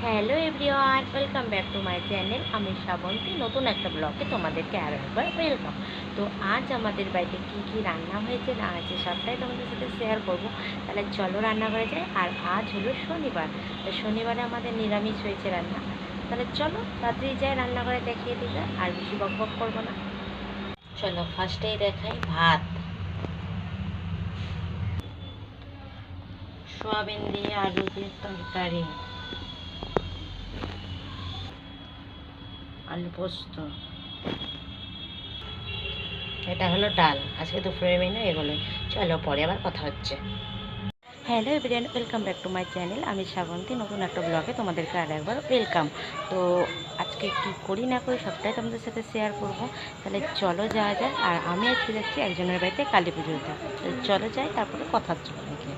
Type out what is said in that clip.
Hello everyone, welcome back to my channel. আমি শ্রাবন্তী, নতুন একটা ব্লগে তোমাদেরকে আরও একবার ওয়েলকাম। তো আজ আমাদের বাড়িতে কী কী রান্না হয়েছে না আছে সবটাই তোমাদের সাথে শেয়ার করব। তাহলে চলো রান্নাঘরে যাই। আর আজ হলো শনিবার, তো শনিবারে আমাদের নিরামিষ হয়েছে রান্না। তাহলে চলো তাড়াতাড়ি যাই রান্নাঘরে, দেখিয়ে দিবে আর বেশি বক বক করবো না। চলো ফার্স্টেই দেখাই ভাত, সোয়াবিন দিয়ে আলু দিয়ে তরকারি, আলু পোস্ত, এটা হলো ডাল। আজকে দুপুরের মেনু এগুলোই। চলো পরে আবার কথা হচ্ছে। Hello everyone, welcome back to my channel. আমি শ্রাবন্তী, নতুন একটা ব্লগে তোমাদেরকে আর একবার ওয়েলকাম। তো আজকে কি করি না করি সবটাই তোমাদের সাথে শেয়ার করব। তাহলে চলো যাওয়া যায়। আর আমি আজকে যাচ্ছি একজনের বাড়িতে কালী পুজোতে। চলো যাই, তারপরে কথা হচ্ছে অনেকে।